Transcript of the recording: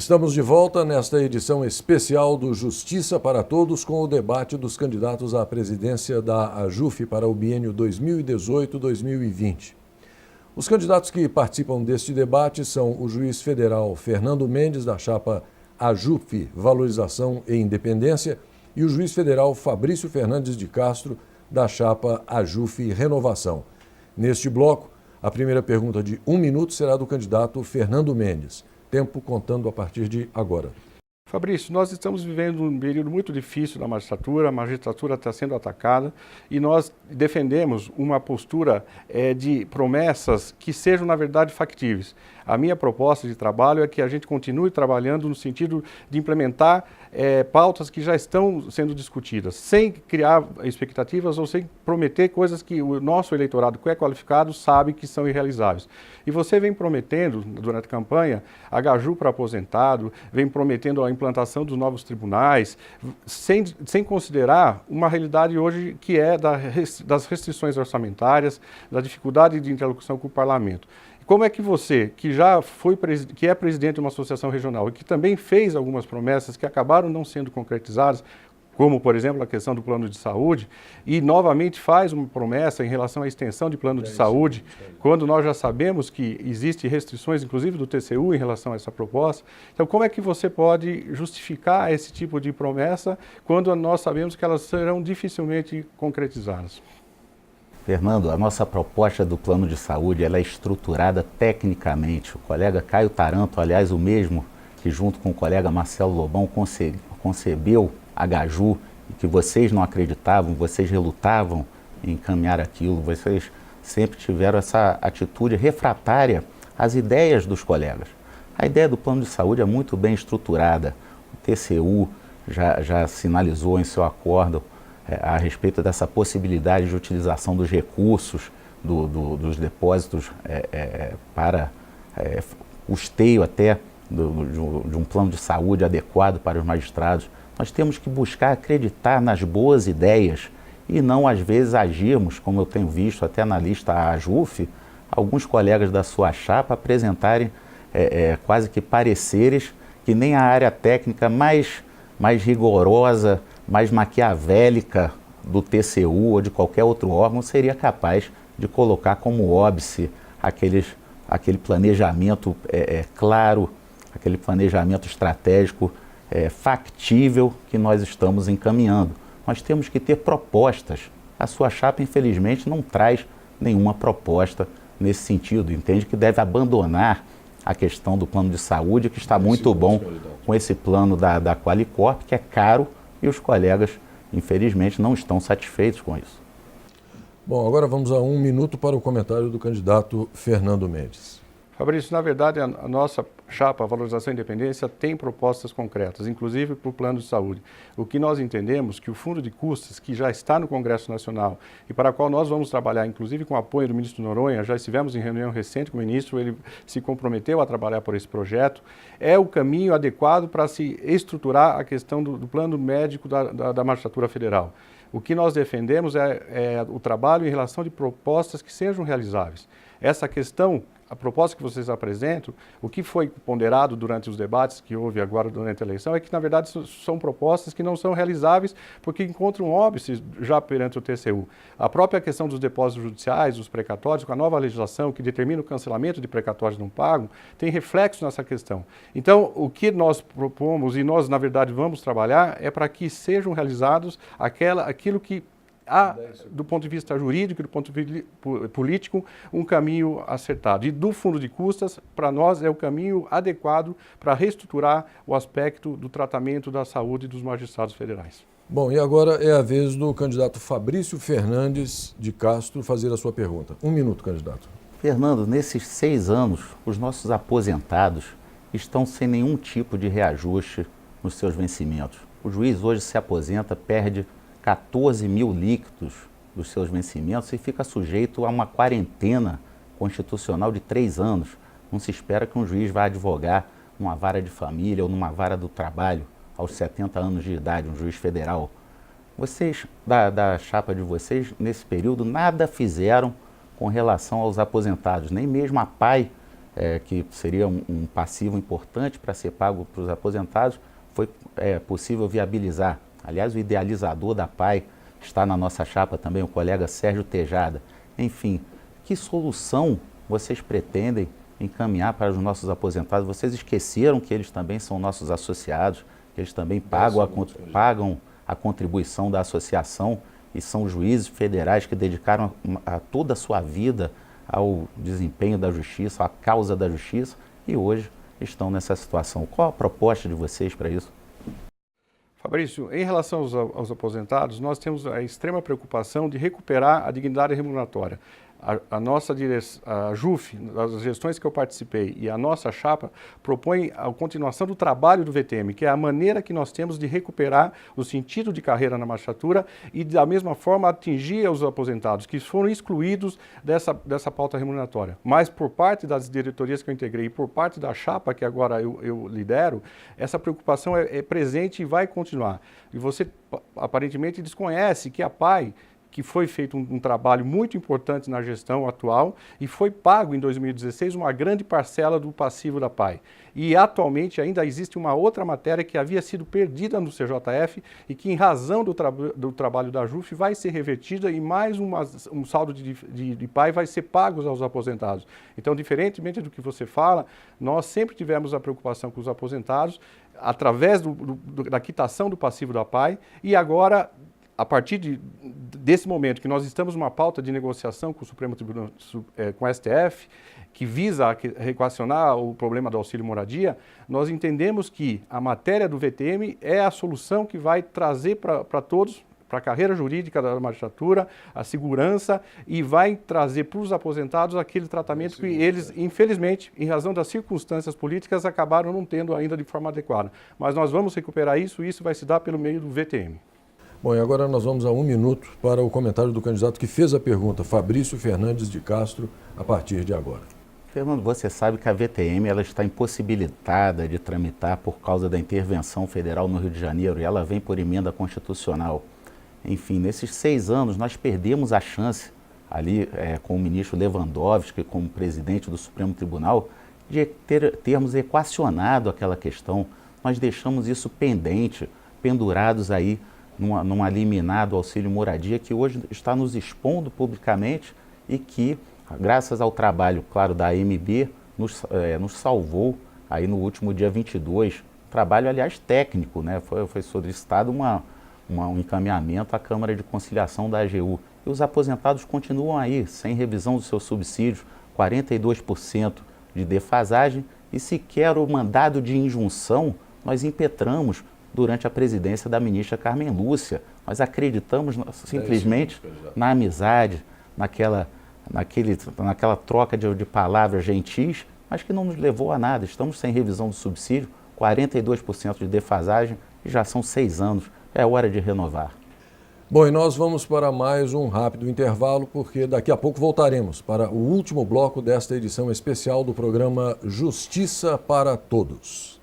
Estamos de volta nesta edição especial do Justiça para Todos com o debate dos candidatos à presidência da AJUF para o biênio 2018-2020. Os candidatos que participam deste debate são o juiz federal Fernando Mendes, da chapa AJUF Valorização e Independência, e o juiz federal Fabrício Fernandes de Castro, da chapa AJUF Renovação. Neste bloco, a primeira pergunta de 1 minuto será do candidato Fernando Mendes. Tempo contando a partir de agora. Fabrício, nós estamos vivendo um período muito difícil da magistratura, a magistratura está sendo atacada e nós defendemos uma postura de promessas que sejam, na verdade, factíveis. A minha proposta de trabalho é que a gente continue trabalhando no sentido de implementar pautas que já estão sendo discutidas, sem criar expectativas ou sem prometer coisas que o nosso eleitorado que é qualificado sabe que são irrealizáveis. E você vem prometendo, durante a campanha, HJU para aposentado, vem prometendo a implantação dos novos tribunais, sem considerar uma realidade hoje que é das restrições orçamentárias, da dificuldade de interlocução com o parlamento. Como é que você, que é presidente de uma associação regional e que também fez algumas promessas que acabaram não sendo concretizadas, como, por exemplo, a questão do plano de saúde, e novamente faz uma promessa em relação à extensão de plano de saúde, quando nós já sabemos que existem restrições, inclusive do TCU, em relação a essa proposta. Então, como é que você pode justificar esse tipo de promessa quando nós sabemos que elas serão dificilmente concretizadas? Fernando, a nossa proposta do plano de saúde ela é estruturada tecnicamente. O colega Caio Taranto, aliás, o mesmo que junto com o colega Marcelo Lobão concebeu a HJU e que vocês não acreditavam, vocês relutavam em encaminhar aquilo, vocês sempre tiveram essa atitude refratária às ideias dos colegas. A ideia do plano de saúde é muito bem estruturada. O TCU já sinalizou em seu acordo a respeito dessa possibilidade de utilização dos recursos dos depósitos para custeio até de um plano de saúde adequado para os magistrados. Nós temos que buscar acreditar nas boas ideias e não, às vezes, agirmos, como eu tenho visto até na lista AJUF, alguns colegas da sua chapa apresentarem quase que pareceres que nem a área técnica mais rigorosa, mais maquiavélica do TCU ou de qualquer outro órgão seria capaz de colocar como óbice aquele planejamento claro, aquele planejamento estratégico factível que nós estamos encaminhando. Nós temos que ter propostas. A sua chapa, infelizmente, não traz nenhuma proposta nesse sentido. Entende que deve abandonar a questão do plano de saúde, que está muito bom com esse plano da Qualicorp, que é caro, e os colegas, infelizmente, não estão satisfeitos com isso. Bom, agora vamos a 1 minuto para o comentário do candidato Fernando Mendes. Fabrício, na verdade, a nossa chapa Valorização e Independência tem propostas concretas, inclusive para o plano de saúde. O que nós entendemos que o fundo de custas, que já está no Congresso Nacional e para o qual nós vamos trabalhar, inclusive com o apoio do ministro Noronha, já estivemos em reunião recente com o ministro, ele se comprometeu a trabalhar por esse projeto, é o caminho adequado para se estruturar a questão do plano médico da magistratura federal. O que nós defendemos é o trabalho em relação de propostas que sejam realizáveis. Essa questão, a proposta que vocês apresentam, o que foi ponderado durante os debates que houve agora durante a eleição é que, na verdade, são propostas que não são realizáveis porque encontram óbices já perante o TCU. A própria questão dos depósitos judiciais, dos precatórios, com a nova legislação que determina o cancelamento de precatórios não pagos, tem reflexo nessa questão. Então, o que nós propomos e nós, na verdade, vamos trabalhar é para que sejam realizados aquilo que há, do ponto de vista jurídico e do ponto de vista político, um caminho acertado. E do fundo de custas, para nós, é o caminho adequado para reestruturar o aspecto do tratamento da saúde dos magistrados federais. Bom, e agora é a vez do candidato Fabrício Fernandes de Castro fazer a sua pergunta. 1 minuto, candidato. Fernando, nesses 6 anos, os nossos aposentados estão sem nenhum tipo de reajuste nos seus vencimentos. O juiz hoje se aposenta, perde 14 mil líquidos dos seus vencimentos e fica sujeito a uma quarentena constitucional de 3 anos. Não se espera que um juiz vá advogar numa vara de família ou numa vara do trabalho aos 70 anos de idade, um juiz federal. Vocês, da chapa de vocês, nesse período, nada fizeram com relação aos aposentados, nem mesmo a PAI que seria um passivo importante para ser pago para os aposentados, foi possível viabilizar. Aliás, o idealizador da PAI está na nossa chapa também, o colega Sérgio Tejada. Enfim, que solução vocês pretendem encaminhar para os nossos aposentados? Vocês esqueceram que eles também são nossos associados, que eles também pagam a contribuição da associação e são juízes federais que dedicaram toda a sua vida ao desempenho da justiça, à causa da justiça, e hoje estão nessa situação. Qual a proposta de vocês para isso? Fabrício, em relação aos aposentados, nós temos a extrema preocupação de recuperar a dignidade remuneratória. A nossa a JUF, as gestões que eu participei e a nossa chapa propõem a continuação do trabalho do VTM, que é a maneira que nós temos de recuperar o sentido de carreira na magistratura e, da mesma forma, atingir os aposentados, que foram excluídos dessa pauta remuneratória. Mas, por parte das diretorias que eu integrei e por parte da chapa, que agora eu lidero, essa preocupação é presente e vai continuar. E você, aparentemente, desconhece que a PAI, que foi feito um trabalho muito importante na gestão atual e foi pago em 2016 uma grande parcela do passivo da PAI. E atualmente ainda existe uma outra matéria que havia sido perdida no CJF e que, em razão do trabalho da JUF, vai ser revertida e mais um saldo de PAI vai ser pago aos aposentados. Então, diferentemente do que você fala, nós sempre tivemos a preocupação com os aposentados através da quitação do passivo da PAI e agora, a partir desse momento que nós estamos numa pauta de negociação com o Supremo Tribunal, com o STF, que visa reequacionar o problema do auxílio moradia, nós entendemos que a matéria do VTM é a solução que vai trazer para todos, para a carreira jurídica da magistratura, a segurança e vai trazer para os aposentados aquele tratamento que eles, infelizmente, em razão das circunstâncias políticas, acabaram não tendo ainda de forma adequada. Mas nós vamos recuperar isso e isso vai se dar pelo meio do VTM. Bom, e agora nós vamos a 1 minuto para o comentário do candidato que fez a pergunta, Fabrício Fernandes de Castro, a partir de agora. Fernando, você sabe que a VTM ela está impossibilitada de tramitar por causa da intervenção federal no Rio de Janeiro e ela vem por emenda constitucional. Enfim, nesses 6 anos nós perdemos a chance ali com o ministro Lewandowski como presidente do Supremo Tribunal de termos equacionado aquela questão. Nós deixamos isso pendurados aí numa liminar do auxílio moradia que hoje está nos expondo publicamente e que, graças ao trabalho, claro, da AMB, nos salvou aí no último dia 22. Trabalho, aliás, técnico, né? Foi solicitado um encaminhamento à Câmara de Conciliação da AGU. E os aposentados continuam aí, sem revisão dos seus subsídios, 42% de defasagem e sequer o mandado de injunção nós impetramos durante a presidência da ministra Carmen Lúcia. Nós acreditamos simplesmente na amizade, naquela troca de palavras gentis, mas que não nos levou a nada. Estamos sem revisão do subsídio, 42% de defasagem e já são 6 anos. É hora de renovar. Bom, e nós vamos para mais um rápido intervalo, porque daqui a pouco voltaremos para o último bloco desta edição especial do programa Justiça para Todos.